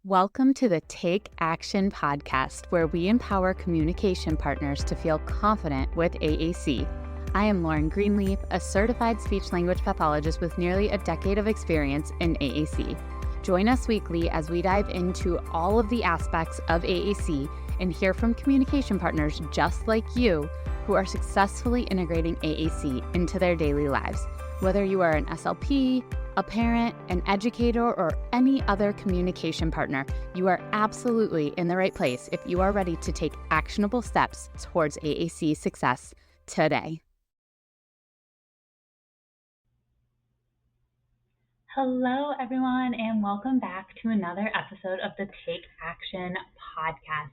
Welcome to the Take Action podcast, where we empower communication partners to feel confident with AAC. I am Lauren Greenleaf, a certified speech-language pathologist with nearly a decade of experience in AAC. Join us weekly as we dive into all of the aspects of AAC and hear from communication partners just like you who are successfully integrating AAC into their daily lives. Whether you are an SLP, a parent, an educator, or any other communication partner, you are absolutely in the right place if you are ready to take actionable steps towards AAC success today. Hello, everyone, and welcome back to another episode of the Take Action podcast.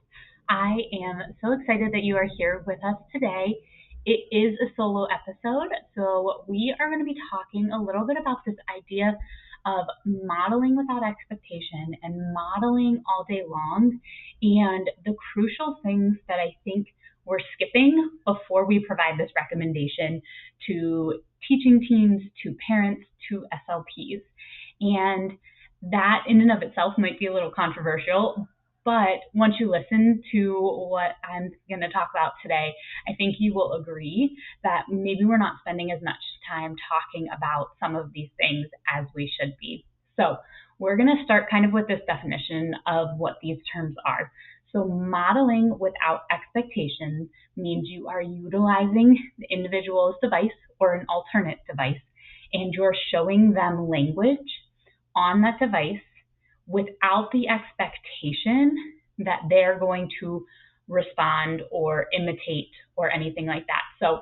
I am so excited that you are here with us today. It is a solo episode, so we are going to be talking a little bit about this idea of modeling without expectation and modeling all day long, and the crucial things that I think we're skipping before we provide this recommendation to teaching teams, to parents, to SLPs. And that in and of itself might be a little controversial, but once you listen to what I'm going to talk about today, I think you will agree that maybe we're not spending as much time talking about some of these things as we should be. So we're going to start kind of with this definition of what these terms are. So modeling without expectations means you are utilizing the individual's device or an alternate device, and you're showing them language on that device without the expectation that they're going to respond or imitate or anything like that. So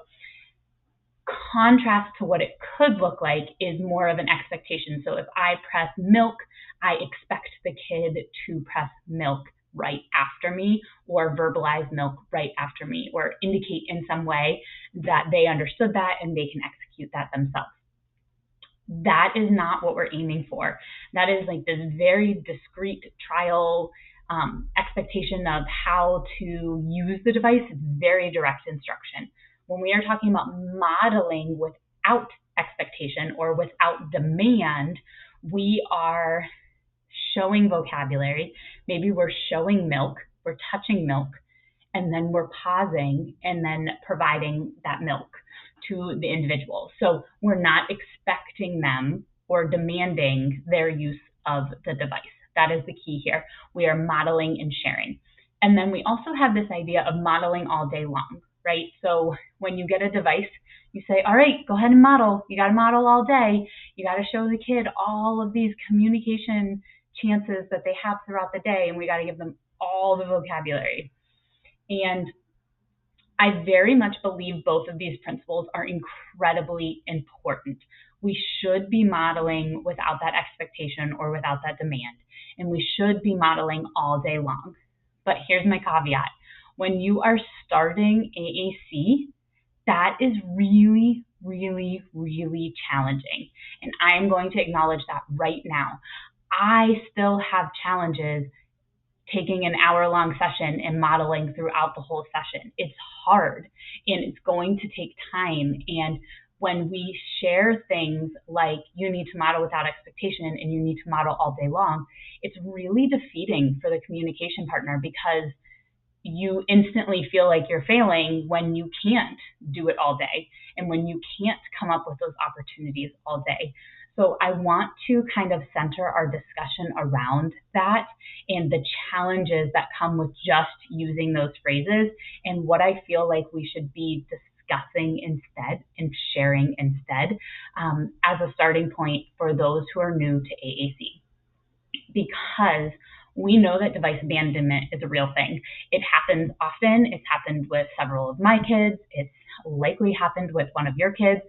contrast to what it could look like is more of an expectation. So if I press milk, I expect the kid to press milk right after me, or verbalize milk right after me, or indicate in some way that they understood that and they can execute that themselves. That is not what we're aiming for. That is like this very discrete trial expectation of how to use the device. It's very direct instruction. When we are talking about modeling without expectation or without demand, we are showing vocabulary. Maybe we're showing milk, we're touching milk, and then we're pausing and then providing that milk to the individual. So we're not expecting them or demanding their use of the device. That is the key here. We are modeling and sharing. And then we also have this idea of modeling all day long, right? So when you get a device, you say, all right, go ahead and model. You got to model all day. You got to show the kid all of these communication chances that they have throughout the day, and we got to give them all the vocabulary. And I very much believe both of these principles are incredibly important. We should be modeling without that expectation or without that demand, and we should be modeling all day long. But here's my caveat. When you are starting AAC, that is really, really, really challenging. And I am going to acknowledge that right now. I still have challenges taking an hour-long session and modeling throughout the whole session. It's hard and it's going to take time. And when we share things like you need to model without expectation and you need to model all day long, it's really defeating for the communication partner because you instantly feel like you're failing when you can't do it all day and when you can't come up with those opportunities all day. So I want to kind of center our discussion around that and the challenges that come with just using those phrases and what I feel like we should be discussing instead and sharing instead as a starting point for those who are new to AAC. Because we know that device abandonment is a real thing. It happens often. It's happened with several of my kids. It's likely happened with one of your kids.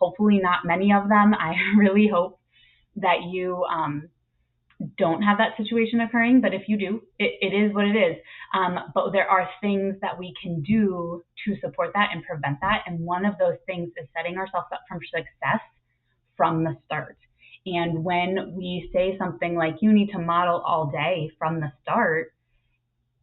Hopefully not many of them. I really hope that you don't have that situation occurring, but if you do, it is what it is. But there are things that we can do to support that and prevent that. And one of those things is setting ourselves up for success from the start. And when we say something like you need to model all day from the start,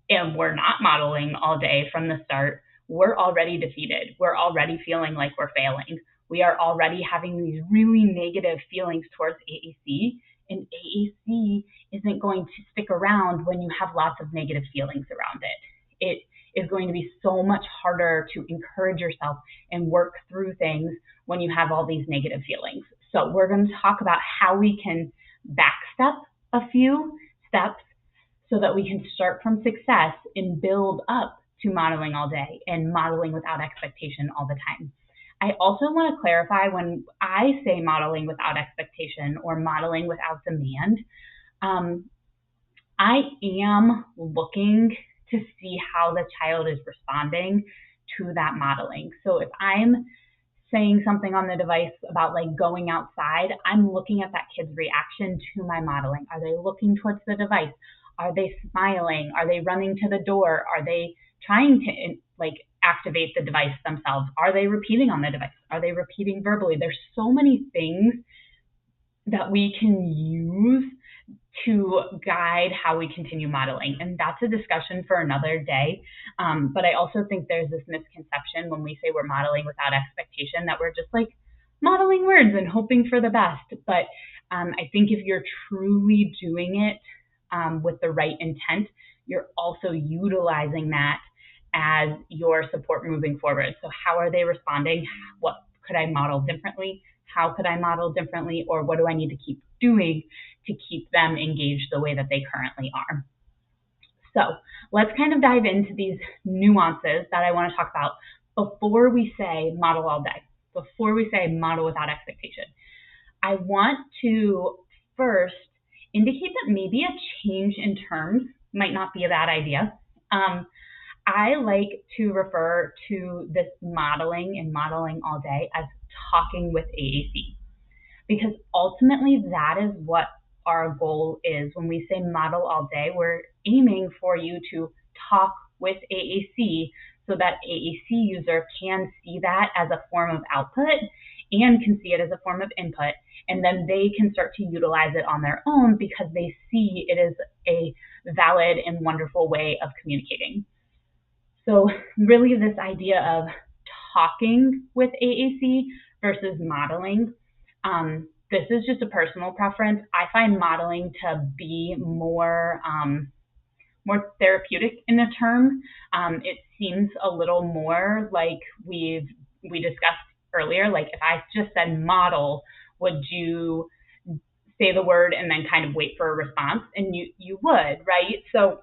and we're not modeling all day from the start, we're already defeated. We're already feeling like we're failing. We are already having these really negative feelings towards AAC, And AAC isn't going to stick around when you have lots of negative feelings around it. It is going to be so much harder to encourage yourself and work through things when you have all these negative feelings. So we're going to talk about how we can backstep a few steps so that we can start from success and build up to modeling all day and modeling without expectation all the time. I also want to clarify, when I say modeling without expectation or modeling without demand, I am looking to see how the child is responding to that modeling. So if I'm saying something on the device about like going outside, I'm looking at that kid's reaction to my modeling. Are they looking towards the device? Are they smiling? Are they running to the door? Are they trying to like activate the device themselves? Are they repeating on the device? Are they repeating verbally? There's so many things that we can use to guide how we continue modeling. And that's a discussion for another day. But I also think there's this misconception when we say we're modeling without expectation that we're just like modeling words and hoping for the best. But I think if you're truly doing it with the right intent, you're also utilizing that as your support moving forward. So how are they responding? What could I model differently? How could I model differently? Or what do I need to keep doing to keep them engaged the way that they currently are? So let's kind of dive into these nuances that I want to talk about before we say model all day, before we say model without expectation. I want to first indicate that maybe a change in terms might not be a bad idea. I like to refer to this modeling and modeling all day as talking with AAC, because ultimately that is what our goal is. When we say model all day, we're aiming for you to talk with AAC so that AAC user can see that as a form of output and can see it as a form of input. And then they can start to utilize it on their own because they see it is a valid and wonderful way of communicating. So really this idea of talking with AAC versus modeling, this is just a personal preference. I find modeling to be more therapeutic in the term. It seems a little more like we discussed earlier. Like if I just said model, would you say the word and then kind of wait for a response? And you would, right? So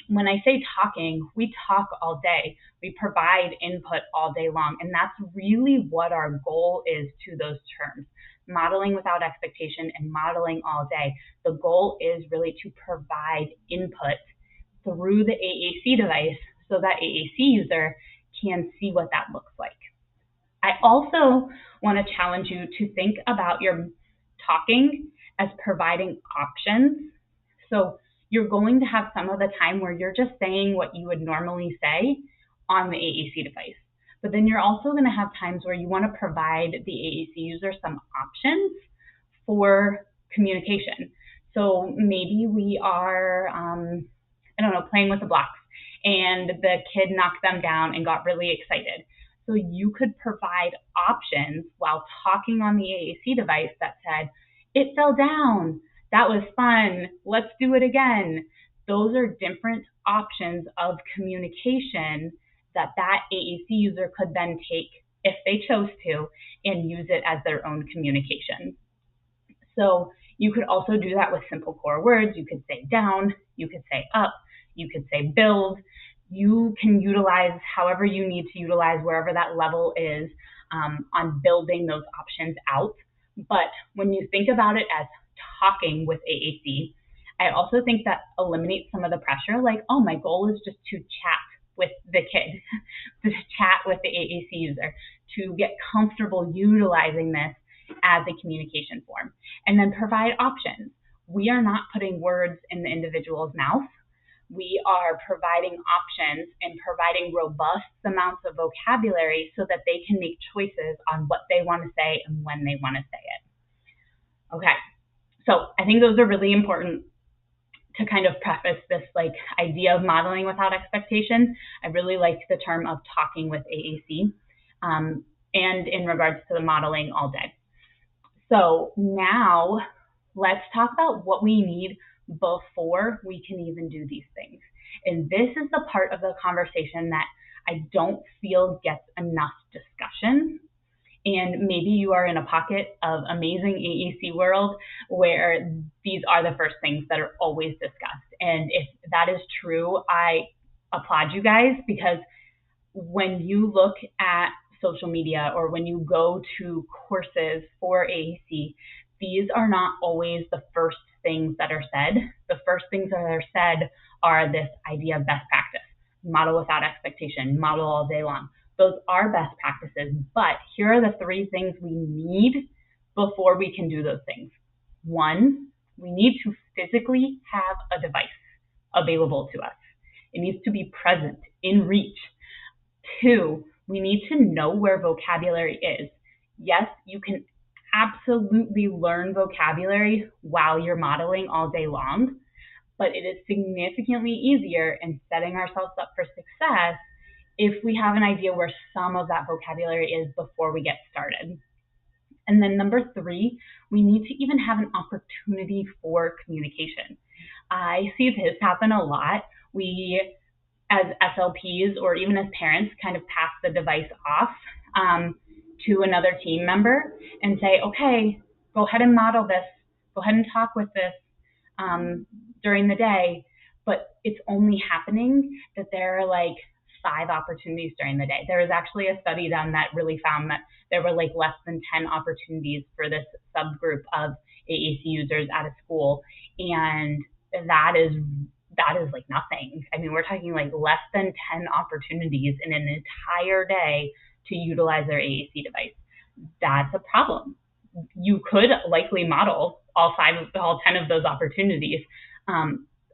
when I say talking, we talk all day. We provide input all day long. And that's really what our goal is to those terms. Modeling without expectation and modeling all day. The goal is really to provide input through the AAC device so that AAC user can see what that looks like. I also want to challenge you to think about your talking as providing options. So you're going to have some of the time where you're just saying what you would normally say on the AAC device. But then you're also going to have times where you want to provide the AAC user some options for communication. So maybe we are, playing with the blocks and the kid knocked them down and got really excited. So you could provide options while talking on the AAC device that said, it fell down. That was fun. Let's do it again. Those are different options of communication that AAC user could then take if they chose to and use it as their own communication. So you could also do that with simple core words. You could say down, you could say up, you could say build. You can utilize however you need to utilize wherever that level is on building those options out. But when you think about it as talking with AAC, I also think that eliminates some of the pressure. Like, oh, my goal is just to chat with the kid, to chat with the AAC user, to get comfortable utilizing this as a communication form, and then provide options. We are not putting words in the individual's mouth. We are providing options and providing robust amounts of vocabulary so that they can make choices on what they want to say and when they want to say it. Okay, so I think those are really important to kind of preface this like idea of modeling without expectation. I really like the term of talking with AAC and in regards to the modeling all day. So now Let's talk about what we need before we can even do these things. And this is the part of the conversation that I don't feel gets enough discussion. And maybe you are in a pocket of amazing AAC world where these are the first things that are always discussed. And if that is true, I applaud you guys, because when you look at social media or when you go to courses for AAC, these are not always the first things that are said. The first things that are said are this idea of best practice, model without expectation, model all day long. Those are best practices, but here are the 3 things we need before we can do those things. 1, we need to physically have a device available to us. It needs to be present, in reach. 2, we need to know where vocabulary is. Yes, you can absolutely learn vocabulary while you're modeling all day long, but it is significantly easier in setting ourselves up for success if we have an idea where some of that vocabulary is before we get started. And then number 3, we need to even have an opportunity for communication. I see this happen a lot. We, as SLPs or even as parents, kind of pass the device off to another team member and say, okay, go ahead and model this, go ahead and talk with this during the day. But it's only happening that there are like 5 opportunities during the day. There was actually a study done that really found that there were like less than 10 opportunities for this subgroup of AAC users at a school. And that is like nothing. I mean, we're talking like less than 10 opportunities in an entire day to utilize their AAC device. That's a problem. You could likely model all 10 of those opportunities,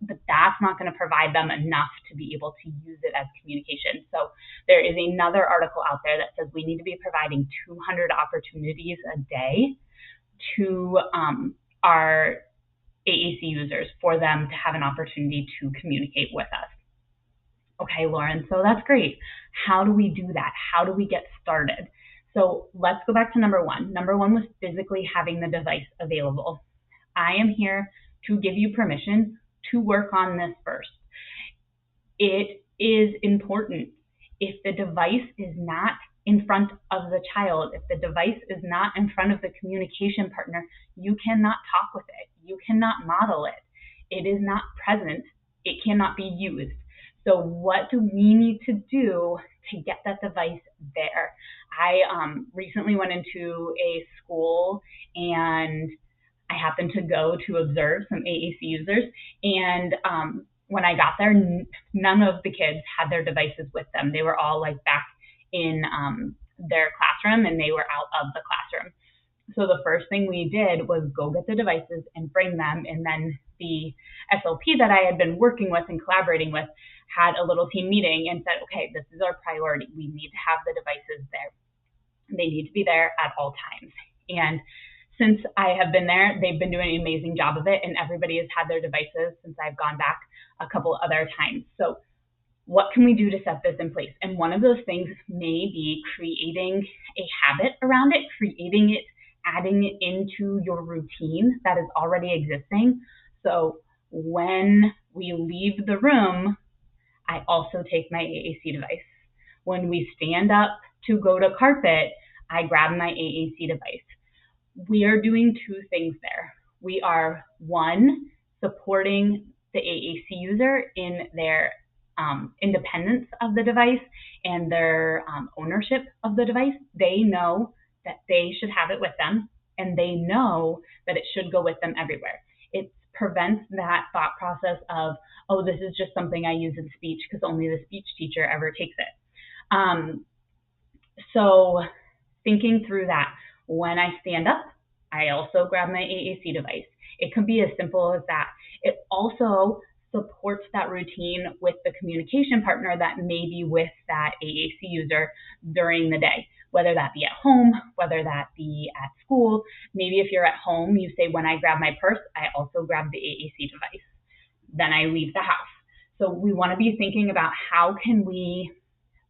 but that's not going to provide them enough to be able to use it as communication. So there is another article out there that says we need to be providing 200 opportunities a day to our AAC users for them to have an opportunity to communicate with us. Okay, Lauren, so that's great. How do we do that? How do we get started? So let's go back to number 1. Number 1 was physically having the device available. I am here to give you permission to work on this first. It is important. If the device is not in front of the child, if the device is not in front of the communication partner, you cannot talk with it. You cannot model it. It is not present. It cannot be used. So what do we need to do to get that device there? I recently went into a school and I happened to go to observe some AAC users, and when I got there, none of the kids had their devices with them. They were all like back in their classroom, and they were out of the classroom. So the first thing we did was go get the devices and bring them, and then the SLP that I had been working with and collaborating with had a little team meeting and said, okay, this is our priority. We need to have the devices there. They need to be there at all times. And since I have been there, they've been doing an amazing job of it, and everybody has had their devices since I've gone back a couple other times. So what can we do to set this in place? And one of those things may be creating a habit around it, creating it, adding it into your routine that is already existing. So when we leave the room, I also take my AAC device. When we stand up to go to carpet, I grab my AAC device. We are doing 2 things there. We are, 1, supporting the AAC user in their independence of the device and their ownership of the device. They know that they should have it with them, and they know that it should go with them everywhere. It prevents that thought process of, oh, this is just something I use in speech because only the speech teacher ever takes it. So thinking through that, when I stand up, I also grab my AAC device. It could be as simple as that. It also supports that routine with the communication partner that may be with that AAC user during the day, whether that be at home, whether that be at school. Maybe if you're at home, you say, when I grab my purse, I also grab the AAC device. Then I leave the house. So we want to be thinking about how can we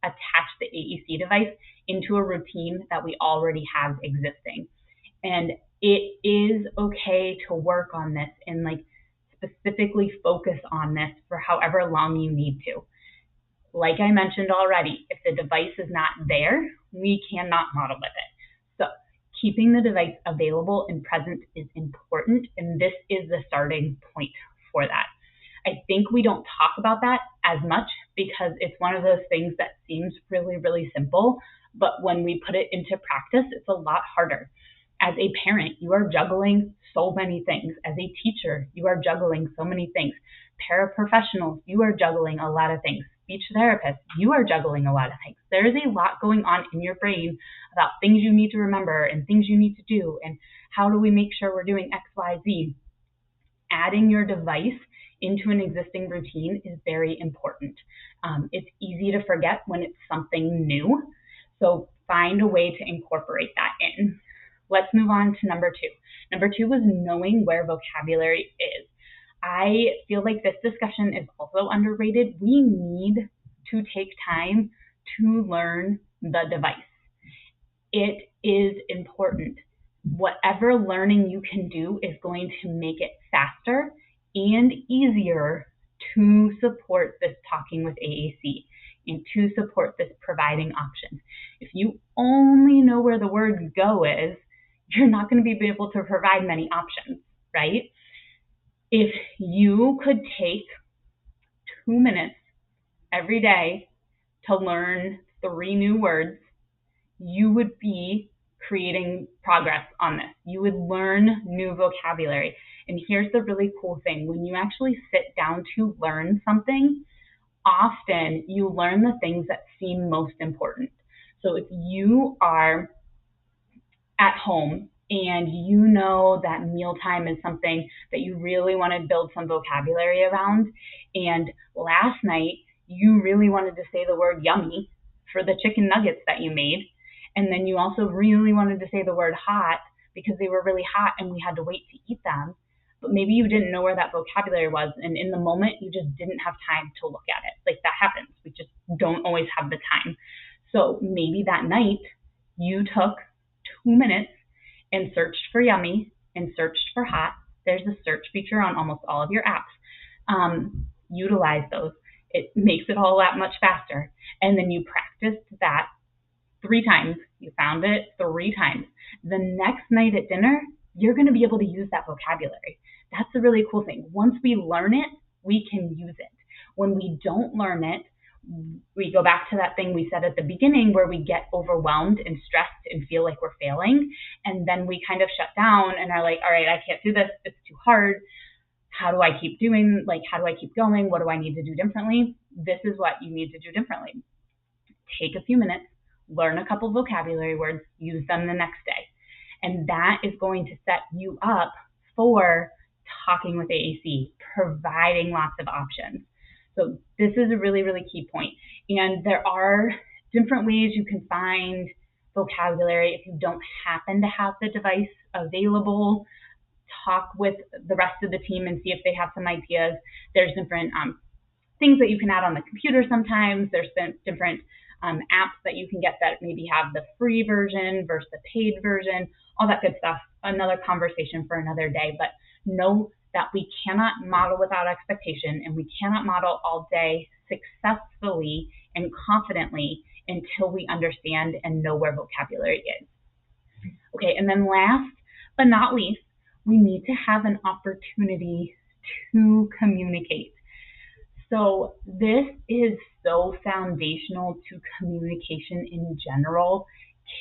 attach the AAC device into a routine that we already have existing. And it is okay to work on this and like specifically focus on this for however long you need to. Like I mentioned already, if the device is not there, we cannot model with it. So keeping the device available and present is important, and this is the starting point for that. I think we don't talk about that as much because it's one of those things that seems really, really simple, but when we put it into practice, it's a lot harder. As a parent, you are juggling so many things. As a teacher, you are juggling so many things. Paraprofessionals, you are juggling a lot of things. Speech therapists, you are juggling a lot of things. There is a lot going on in your brain about things you need to remember and things you need to do, and how do we make sure we're doing X, Y, Z. Adding your device into an existing routine is very important. It's easy to forget when it's something new, so find a way to incorporate that in. Let's move on to number two. Number two was knowing where vocabulary is. I feel like this discussion is also underrated. We need to take time to learn the device. It is important. Whatever learning you can do is going to make it faster and easier to support this talking with AAC and to support this providing options. If you only know where the word go is, you're not going to be able to provide many options, right? If you could take 2 minutes every day to learn 3 new words, you would be creating progress on this. You would learn new vocabulary. And here's the really cool thing. When you actually sit down to learn something, often you learn the things that seem most important. So if you are at home and you know that mealtime is something that you really want to build some vocabulary around, and last night you really wanted to say the word yummy for the chicken nuggets that you made, and then you also really wanted to say the word hot because they were really hot and we had to wait to eat them, but maybe you didn't know where that vocabulary was, and in the moment you just didn't have time to look at it. Like, that happens. We just don't always have the time. So maybe that night you took 2 minutes and searched for yummy and searched for hot. There's a search feature on almost all of your apps. Utilize those. It makes it all that much faster. And then you practiced that 3 times. You found it 3 times. The next night at dinner, you're going to be able to use that vocabulary. That's the really cool thing. Once we learn it, we can use it. When we don't learn it, we go back to that thing we said at the beginning where we get overwhelmed and stressed and feel like we're failing. And then we kind of shut down and are like, all right, I can't do this. It's too hard. How do I keep doing? Like, how do I keep going? What do I need to do differently? This is what you need to do differently. Take a few minutes, learn a couple vocabulary words, use them the next day. And that is going to set you up for talking with AAC, providing lots of options. So this is a really, really key point. And there are different ways you can find vocabulary if you don't happen to have the device available. Talk with the rest of the team and see if they have some ideas. There's different things that you can add on the computer sometimes. There's different apps that you can get that maybe have the free version versus the paid version, all that good stuff. Another conversation for another day. But know that we cannot model without expectation, and we cannot model all day successfully and confidently until we understand and know where vocabulary is. Okay, and then last but not least, we need to have an opportunity to communicate. So this is so foundational to communication in general.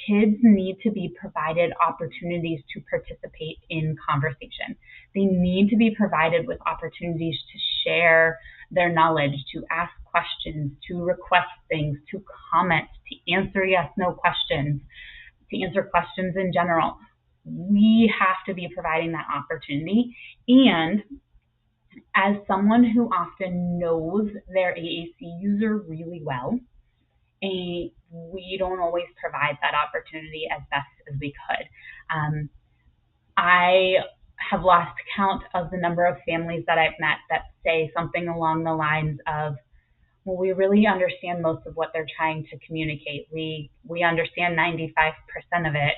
Kids need to be provided opportunities to participate in conversation. They need to be provided with opportunities to share their knowledge, to ask questions, to request things, to comment, to answer yes, no questions, to answer questions in general. We have to be providing that opportunity. And as someone who often knows their AAC user really well, and we don't always provide that opportunity as best as we could. I have lost count of the number of families that I've met that say something along the lines of, well, we really understand most of what they're trying to communicate. We understand 95% of it.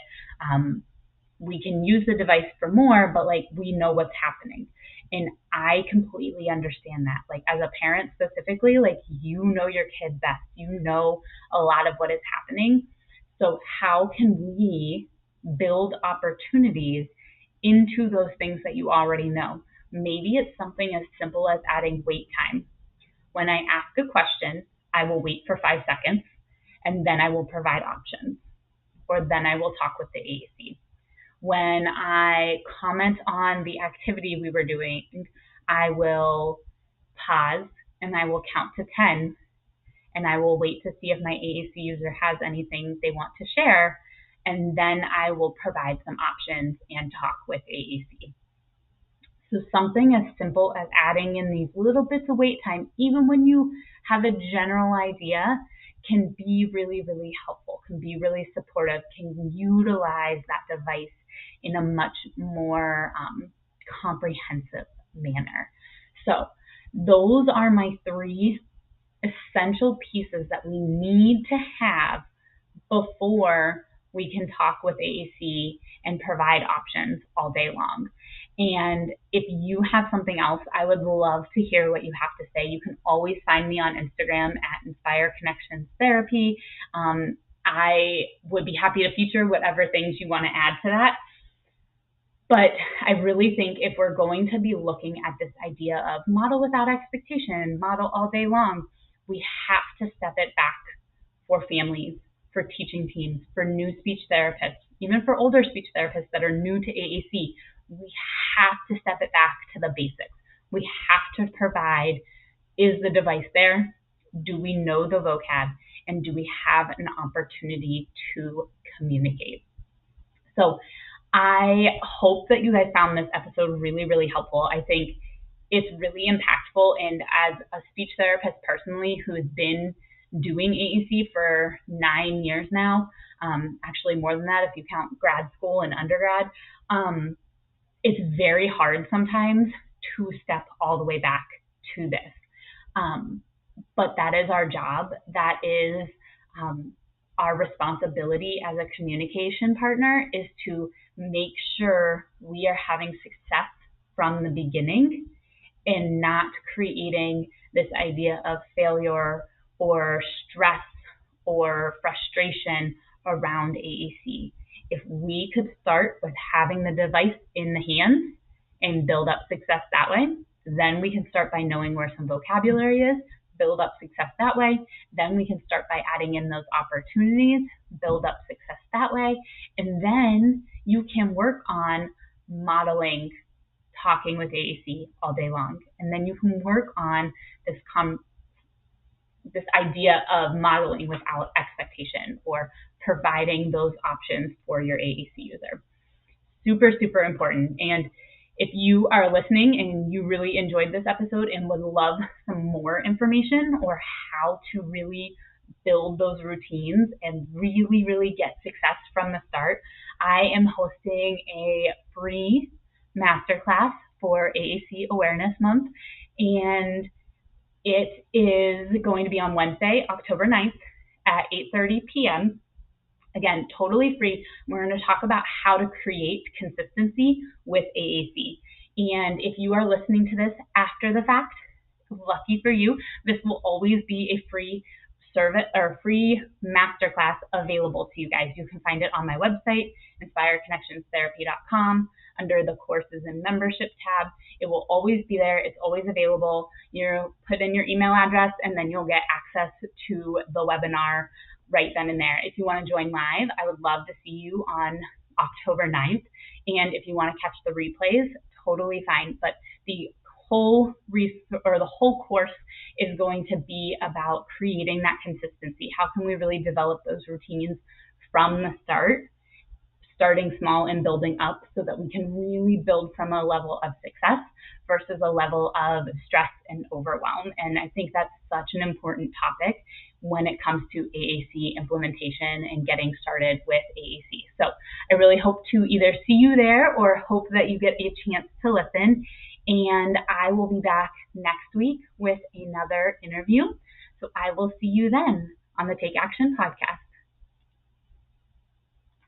we can use the device for more, but like we know what's happening. And I completely understand that. Like as a parent specifically, like you know your kid best. You know a lot of what is happening. So how can we build opportunities into those things that you already know? Maybe it's something as simple as adding wait time. When I ask a question, I will wait for 5 seconds and then I will provide options, or then I will talk with the AAC. When I comment on the activity we were doing, I will pause and I will count to 10 and I will wait to see if my AAC user has anything they want to share. And then I will provide some options and talk with AAC. So something as simple as adding in these little bits of wait time, even when you have a general idea, can be really, really helpful, can be really supportive, can utilize that device in a much more comprehensive manner. So those are my 3 essential pieces that we need to have before we can talk with AAC and provide options all day long. And if you have something else, I would love to hear what you have to say. You can always find me on Instagram at Inspire Connections Therapy. I would be happy to feature whatever things you want to add to that. But I really think if we're going to be looking at this idea of model without expectation, model all day long, we have to step it back for families, for teaching teams, for new speech therapists, even for older speech therapists that are new to AAC. We have to step it back to the basics. We have to provide, is the device there? Do we know the vocab? And do we have an opportunity to communicate? So I hope that you guys found this episode really, really helpful. I think it's really impactful. And as a speech therapist personally who has been doing AAC for 9 years now, actually more than that if you count grad school and undergrad, it's very hard sometimes to step all the way back to this. But that is our job. That is our responsibility as a communication partner, is to make sure we are having success from the beginning and not creating this idea of failure or stress or frustration around AAC. If we could start with having the device in the hands and build up success that way, then we can start by knowing where some vocabulary is, build up success that way. Then we can start by adding in those opportunities, build up success that way. And then you can work on modeling, talking with AAC all day long. And then you can work on this idea of modeling without expectation, or providing those options for your AAC user. Super, super important. And if you are listening and you really enjoyed this episode and would love some more information or how to really build those routines and really, really get success from the start, I am hosting a free masterclass for AAC Awareness Month. And it is going to be on Wednesday, October 9th at 8:30 p.m. Again, totally free. We're going to talk about how to create consistency with AAC. And if you are listening to this after the fact, lucky for you, this will always be a free service or free masterclass available to you guys. You can find it on my website, inspireconnectionstherapy.com, under the courses and membership tab. It will always be there. It's always available. You put in your email address and then you'll get access to the webinar right then and there. If you want to join live, I would love to see you on October 9th. And if you want to catch the replays, totally fine. But the whole course is going to be about creating that consistency. How can we really develop those routines from the start, starting small and building up, so that we can really build from a level of success versus a level of stress and overwhelm. And I think that's such an important topic when it comes to AAC implementation and getting started with AAC. So I really hope to either see you there or hope that you get a chance to listen. And I will be back next week with another interview. So I will see you then on the Take Action podcast.